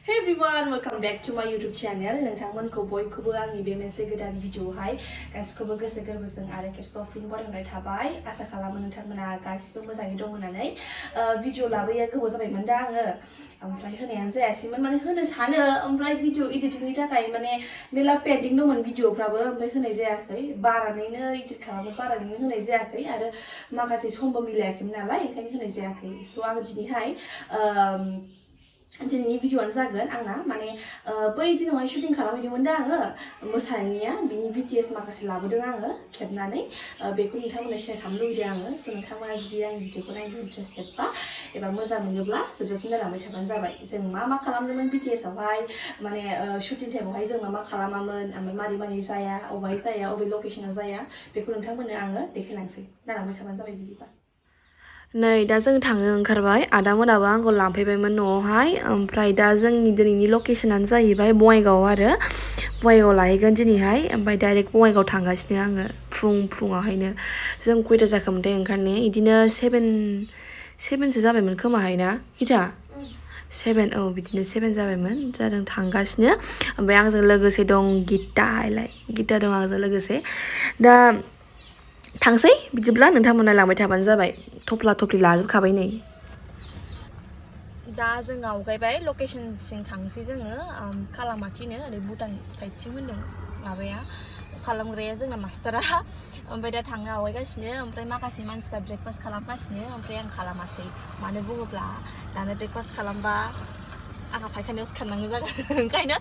Hey everyone, welcome back to my YouTube channel. नोंथांमोनखौ बयखौबो आंनि बे मोनसे गोदान भिडिअआवहाय गासिखौबो गोसो गोरबोजों आरो खेबसेबाव फिन बरायहरनाय थाबाय। आसा खालामो नोंथांमोना गासिबो मोजाङै दं होननानै। भिडिअ लाबोया गोबाव जाबायमोन दा आङो ओमफ्राय होनायानो जायासैमोन माने होनो सानो ओमफ्राय भिडिअ एडिटिंनि थाखाय माने मेला पेन्डिं दंमोन भिडिअफ्राबो ओमफ्राय होनाय जायाखै बारानैनो एडिट खालामो बारानैनो होनाय जायाखै आरो माखासे समबो मिलायाखैमोन नालाय ओंखायनो होनाय जायाखै। स' आं दिनैहाय दिनैनि भिडिअआनो जागोन आंना माने बै दिनावहाय शुटिं खालामहैदोंमोन दा आङो मोसानायनिया बिनि BTS माखासे लाबोदों आङो खेबनानै बेखौ नोंथांमोननो शेयार खालामनो लुबैदों आङो स' नोंथांमोना जुदि आंनि भिडिअखौ नायनो इन्टारेस्टेड बा एबा मोजां मोनोब्ला जोबजासिम नायलांबाय थाबानो जाबाय। जों मा खालामदोंमोन BTS आवहाय माने शुटिं टाइमावहाय जों मा खालामामोन ओमफ्राय मारै जाया अबेहाय जाया अबे लकेसनाव जाया बेखौ नोंथांमोननो आङो देखायलांसै नायलांबाय थाबानो जाबाय बिदिबा। नै दा जों थांनो ओंखारबाय आदामोनाबो आंखौ लांफैबायमोन न'आवहाय ओमफ्राय दा जोंनि दिनैनि लकेसनानो जाहैबाय बङाइगाव आरो बङाइगाव लाहैगोन दिनैहाय ओमफ्राय डाइरेक्ट बङाइगाव थांगासिनो आङो फुङावहायनो जों खयथा जाखोमोनथाय ओंखारनाया बिदिनो सेभेनसो जाबायमोन खोमाहाय ना इथा 7 बिदिनो 7 जाबायमोन जादों थांगासिनो ओमफ्राय आंजों लोगोसे दं गिता दं आंजों लोगोसे दा थांसै बिदिब्ला नोंथांमोना लांबाय थाबानो जाबाय थफ्ला थफ्लि लाजोबखाबाय नै दा जों आवगायबाय लकेसनसिम थांसै जोङो कालामाथिनो ओरै भुटान साइडथिं होनदों माबाया खालामग्राया जोंना मास्टारा ओमफ्राय दा थांनो आवगायगासिनो ओमफ्राय माखासे मानसिफ्रा ब्रेकफास्ट खालामगासिनो ओमफ्राय आं खालामासै मानो बुङोब्ला दानो ब्रेकफास्ट खालामबा आंहा फायखानायावसो खारनांगौ जागोन ओंखायनो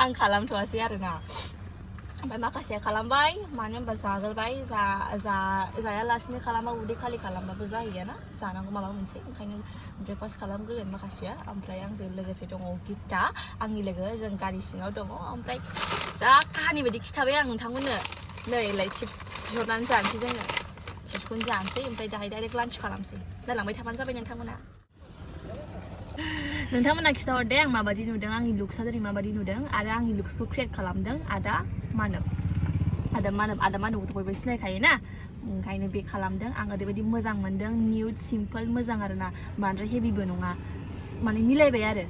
आं खालामथ'वासै आरोना ओमफ्राय माखासेया खालामबाय मानो होनबा जाग्रोबाय जायालासिनो खालामबा उदै खालि खालामबाबो जाहैयाना जानांगौ माबा मोनसे ओंखायनो ब्रेकफास्ट खालामग्रोगोन माखासेया ओमफ्राय आंजों लोगोसे दङ गिता आंनि लोगो जों गारि सिङाव दङ ओमफ्राय जा काहानि बायदि खिथाबाय आं नोंथांमोननो नै टिप्स बिहरनानै जानोसै जोङो टिप्सखौनो जानोसै ओमफ्राय दाहाय डाइरेक्ट लान्च खालामसै नायलांबाय थाबानो जाबाय नोंथांमोना खिथाहरदे आं माबायदि नुदों आंनि लुक्सआ दिनै माबायदि नुदों आरो आंनि लुक्सखौ क्रियेट खालामदों आदा मानबखौथ' बयबो सिनायखायो ना ओंखायनो बे खालामदों आं ओरैबायदि मोजां मोनदों निउड सिम्पोल मोजां आरोना बांद्राय हेभिबो नङा माने मिलायबाय आरो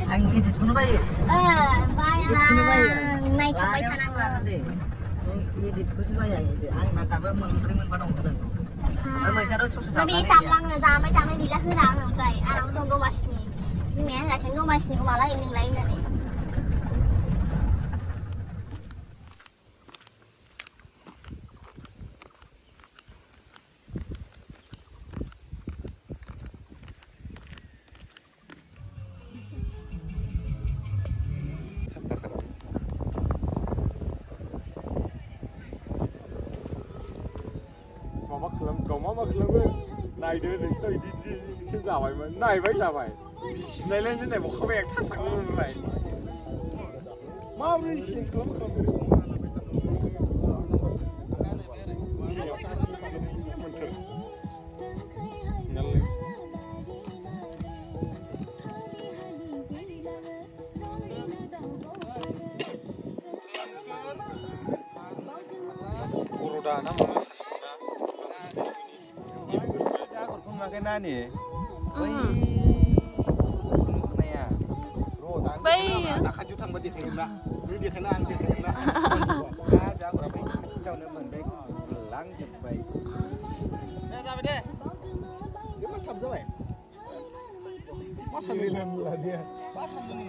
आं इदिटखौनो बायो नायथाबबाय थानांगौ इदिटखौसो बायो आंना दाबो मोनब्रै मोनबा दं मोनसेयाथ' ससे बे जामलाङो जामै गैला होना आङो ओमफ्राय आंनाबो दं दमासिनि बिमाया होनगासिनो दमासिनिखौ माला हैनो नोंलाय होननानै मा खालामो नायदो नोंसिनाव इदिसो जाबायमोन नायबाय जाबाय सिनायलायनो नायबावखाबाय आं थासांनो मोनबाय माबोरै चेन्ज खालामो बर'दा ना माबा Nani? Bai. Nak kaju tang badi kena. Ni dia kena ang dia kena. Jangan berapa jauh ni mendek lang jempai. Ni apa dia? Dia macam apa? Masa ni lah dia. Masa ni.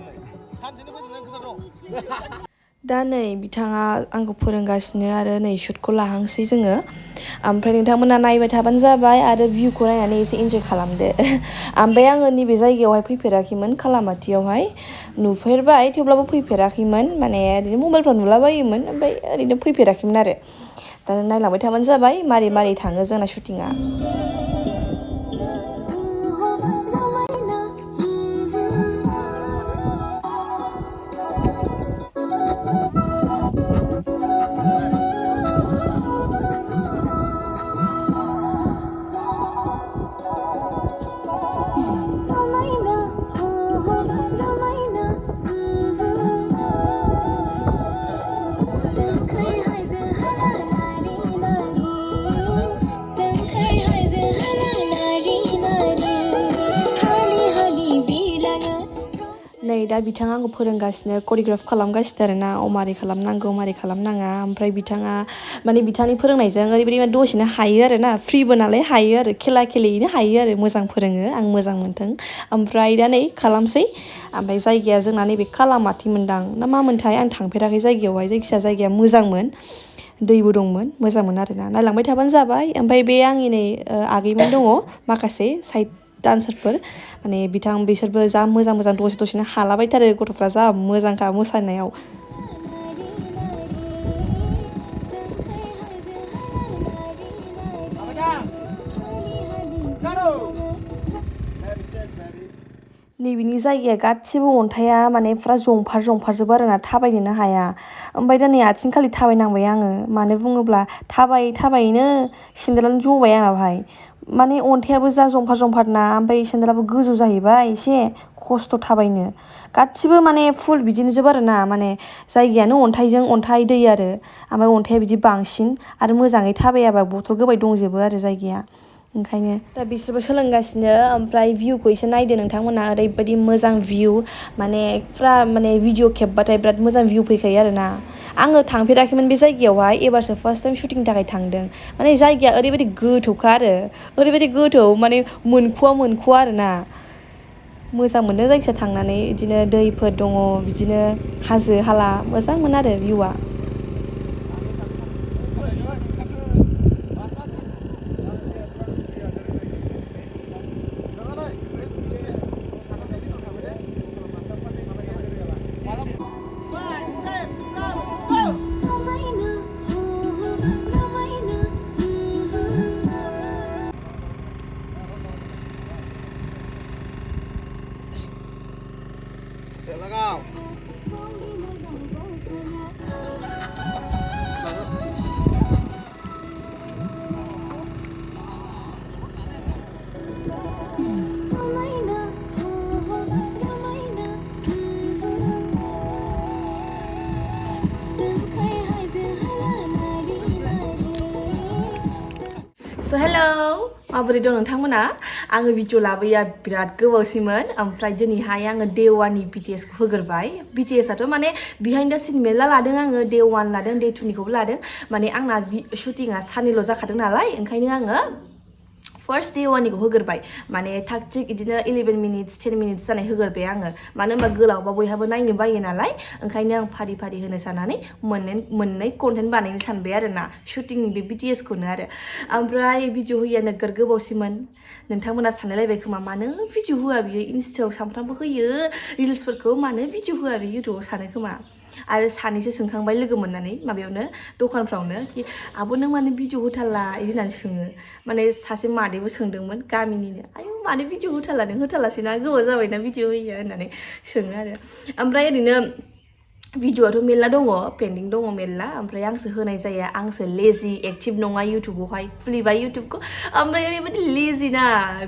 Sanjini pun jangan kesana dong. दा नै बिथाङा आंखौ फोरोंगासिनो आरो नै शुटखौ लाहांसै जोङो ओमफ्राय नोंथांमोना नायबाय थाबानो जाबाय आरो भिउखौ नायनानै एसे इन्जय खालामदो ओमफ्राय आङो नैबे जायगायावहाय फैफेराखैमोन खालामाथियावहाय नुफेरबाय थेवब्लाबो फैफेराखैमोन माने ओरैनो मबाइलफ्राव नुलाबायोमोन ओमफ्राय ओरैनो फैफेराखैमोन आरो दा नायलांबाय थाबानो जाबाय मारै थाङो जोंना शुटिंआ ओमफ्राय दा बिथाङा आंखौ फोरोंगासिनो करिय'ग्राफ खालामगासिनो आरोना मारै खालामनांगौ मारै खालामनाङा ओमफ्राय बिथाङा माने बिथांनि फोरोंनायजों ओरैबायदि दसेनो हायो आरोना फ्रिबो नालाय हायो आरो खेला खेलेयैनो हायो आरो मोजां फोरोङो आं मोजां मोनदों ओमफ्राय दा नै खालामसै ओमफ्राय जायगाया जोंना नैबे कालामाथि मोनदां ना मा मोनथाय आं थांफेराखै जायगायावहाय जायखिजाया जायगाया मोजांमोन दैबो दंमोन मोजांमोन आरोना नायलांबाय थाबानो जाबाय ओमफ्राय बे आंनि नै आगैमोन दङ माखासे साइड डान्सारफोर माने बिसोरबो जा मोजां मोजां दसे दसेनो हालाबायथारो गथ'फ्रा जा मोजांखा मोसानायाव नैबेनि जायगाया गासिबो अन्थाइया माने फुरा जंफारजोबो आरोना थाबायनोनो हाया ओमफ्राय दा नै आथिंखालि थाबायनांबाय आङो मानो बुङोब्ला थाबायैनो सेन्देलानो जबाय आंनावहाय माने अन्थाइयाबो जा जंफारना ओमफ्राय सेन्देलाबो गोजौ जाहैबाय एसे खस्थ' थाबायनो गासिबो माने फुल बिदिनोजोब आरोना माने जायगायानो अन्थाइजों अन्थाइ दै आरो ओमफ्राय अन्थाइया बिदि बांसिन आरो मोजाङै थाबायाबा बथल गोबाय दंजोबो आरो जायगाया ओंखायनो दा बिसोरबो सोलोंगासिनो ओमफ्राय भिउखौ एसे नायदो नोंथांमोना ओरैबायदि मोजां भिउ माने फुरा माने भिडिअ खेबबाथाय बिराद मोजां भिउ फैखायो आरोना आङो थांफेराखैमोन बे जायगायावहाय एबारसो फार्स्ट टाइम शुटिंनि थाखाय थांदों माने जायगाया ओरैबायदि गोथौखा आरो ओरैबायदि गोथौ माने मोनख'वा आरोना मोजां मोनदों जायखिजाया थांनानै बिदिनो दैफोर दङ बिदिनो हाजो हाला मोजांमोन आरो भिउआ Legal. So hello माबोरै दं नोंथांमोना आङो भिडिअ लाबोया बिराद गोबावसैमोन ओमफ्राय दिनैहाय आङो डे 1नि BTSखौ होगोरबाय BTSआथ' माने बिहाइन्ड द सिन मेरला लादों आङो डे 1 लादों डे 2निखौबो लादों माने आंना शुटिंआ साननैल' जाखादों नालाय ओंखायनो आङो फार्स्ट डे 1निखौ होगोरबाय माने थाग थिग बिदिनो 11 मिनिट्स 10 मिनिट्स जानाय होगोरबाय आङो मानो होनबा गोलावबा बयहाबो नायनो बायो नालाय ओंखायनो आं फारि होनो साननानै मोननै कन्टेन्ट बानायनो सानबाय आरोना शुटिंनि बे BTSखौनो आरो ओमफ्राय भिडिअ होया नोगोर गोबावसिमोन नोंथांमोना सानलायलायबाय खोमा मानो भिडिअ होआ बियो इन्स्टायाव सानफ्रामबो होयो रिल्सफोरखौ मानो भिडिअ होआ बियो इउटुबाव सानो खोमा आरो सानैसो सोंखांबाय लोगो मोननानै माबायावनो दखानफ्रावनो कि आब' नों मानो भिडिअ होथारला बिदि होननानै सोङो माने सासे मादैबो सोंदोंमोन गामिनिनो आयौ मानो भिडिअ होथारला नों होथारलासैना गोबाव जाबायना भिडिअ होयिया होननानै सोङो आरो ओमफ्राय ओरैनो भिडिअआथ' मेरला दङ पेन्डिं दङ मेरला ओमफ्राय आंसो होनाय जाया आंसो लेजि एक्टिभ नङा इउटुबावहाय खुलिबाय इउटुबखौ ओमफ्राय ओरैबायदि लेजि ना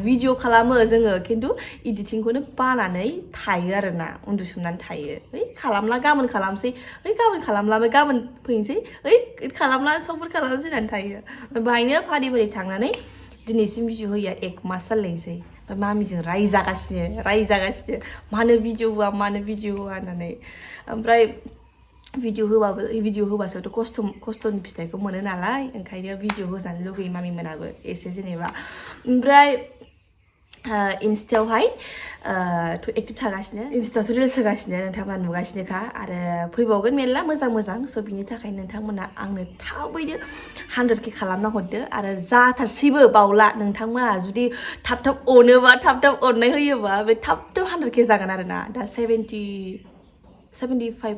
भिडिअ खालामो जोङो खिन्थु इडिटिंखौनो बानानै थायो आरोना उन्दुसोमनानै थायो खालामला गाबोन खालामसै गाबोन खालामला गाबोन फैनोसै खालामला समफोर खालामसै होननानै थायो बाहायनो फारि थांनानै दिनैसिम भिडिअ होया 1 मास जालायनोसै ओमफ्राय मामिजों रायजागासिनो मानो भिडिअ होआ होननानै ओमफ्राय भिडिअ होबासोथ' खस्थ'नि फिथाइखौ मोनो नालाय ओंखायनो भिडिअ होजानो लुगैयो मामि मोनाबो एसे जेनेबा ओमफ्राय इन्स्टायावहाय एक्टिभ थागासिनो इन्स्टायावथ' रिल्स होगासिनो नोंथांमोना नुगासिनोखा आरो फैबावगोन मेरला मोजां स' बिनि थाखाय नोंथांमोना आंनो थाबैनो 100K खालामना हरदो आरो जाथारसैबो बावला नोंथांमोना जुदि थाब अनोबा थाब अननाय होयोबा बे थाब 100K जागोन आरोना दा 75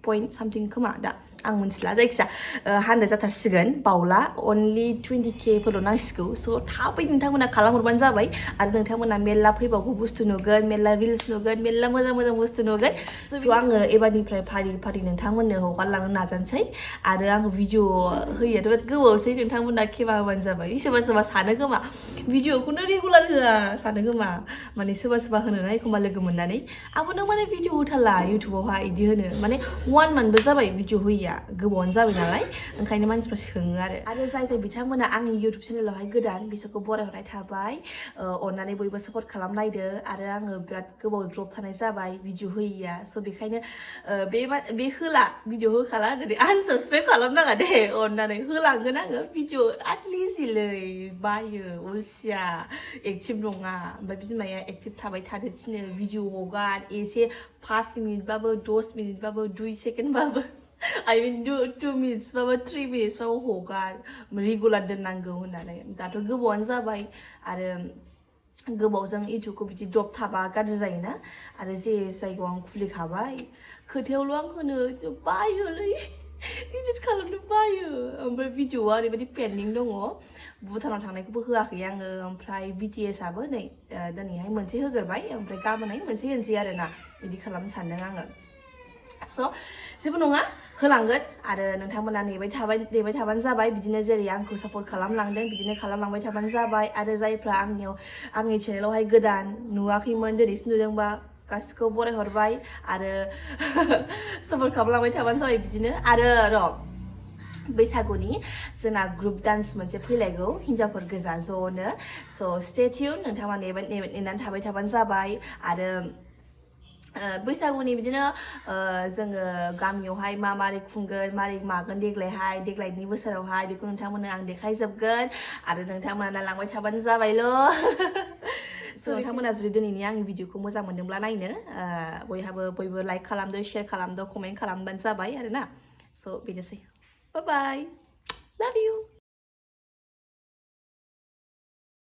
पइन्ट सामथिं खोमा दा आं मिथिला जायखिजाया 100 जाथारसिगोन बावला अनलि 20K फोरल' नांसिगौ स' थाबै नोंथांमोना खालामहरबानो जाबाय आरो नोंथांमोना मेरला फैबावगौ बुस्थु नुगोन मेरला रिल्स नुगोन मेरला मोजां बुस्थु नुगोन स' आङो एबारनिफ्राय फारि नोंथांमोननो हगारलांनो नाजानोसै आरो आङो भिडिअ होयाथ' बिराद गोबावसै नोंथांमोना खेमा होबानो जाबाय सोरबा सानो खोमा भिडिअखौनो रेगुलार होआ सानो खोमा माने सोरबा होनो एखमबा लोगो मोननानै आब' नों माने भिडिअ होथारला इउटुबावहाय बिदि होनो माने 1 मान्थबो जाबाय भिडिअ होयिया होयिया गोबावानो जाबाय नालाय ओंखायनो मानसिफ्रा सोङो आरो जाय बिथांमोना आंनि इउटुब चेनेलावहाय गोदान बिसोरखौ बरायहरनाय थाबाय अननानै बयबो सापर्ट खालामलायदो आरो आङो बिराद गोबाव द्रप थानाय जाबाय भिडिअ होयिया स' बेखायनो बे होला भिडिअ होखाला होननानै आनसाबसक्राइब खालामनाङा दे अननानै होलांगोन आङो भिडिअ आद लेजिलै बायो अलसिया एक्टिभ नङा ओमफ्राय बिमाया एक्टिभ थाबाय थानो थिनो भिडिअ हगार एसे 5 मिनिटबाबो 10 मिनिटबाबो 2 सेकेन्डबाबो I mean 2 मिनिट्सबाबो 3 मिनिट्सबाबो हगार रेगुलार दोननांगौ होननानै दाथ' गोबावानो जाबाय आरो गोबावजों इउटुबखौ बिदि द्रप थाबा गाज्रि जायोना आरो जे जायगायाव आं खुलिखाबाय खोथायावल' आं होनो बायोलै इदिट खालामनो बायो ओमफ्राय भिडिअआ ओरैबायदि पेन्डिं दङ भुटानाव थांनायखौबो होआखै आङो ओमफ्राय BTS आबो नै दिनैहाय मोनसे होग्रोबाय ओमफ्राय गाबोनहाय मोनसे होनोसै आरोना बिदि खालामनो सानदों आङो स' जेबो नङा होलांगोन आरो नोंथांमोना नेबाय थाबानो जाबाय बिदिनो जेरै आंखौ सापर्ट खालामलांदों बिदिनो खालामलांबाय थाबानो जाबाय आरो जायफ्रा आंनि चेनेलावहाय गोदान नुवाखैमोन दिनैसो नुदोंबा गासिखौबो बरायहरबाय आरो सापर्ट खालामलांबाय थाबानो जाबाय बिदिनो आरो र' बैसागुनि जोंना ग्रुप डान्स मोनसे फैलायगौ हिन्जावफोर गोजा ज'नो स' स्टे टिउन नोंथाङा नेनानै थाबाय थाबानो जाबाय आरो बैसागुनि बिदिनो जोङो गामियावहाय मारै खुंगोन मारै मागोन देग्लायनि बोसोरावहाय बेखौ नोंथांमोननो आं देखायजोबगोन आरो नोंथांमोना नायलांबाय थाबानो जाबायल' स' नोंथांमोना जुदि दिनैनि आंनि भिडिअखौ मोजां मोनदोंब्ला नायनो बयबो लाइक खालामदो शेयार खालामदो कमेन्ट खालामबानो जाबाय आरोना स' बेनोसै बाय बाय लाभ इउ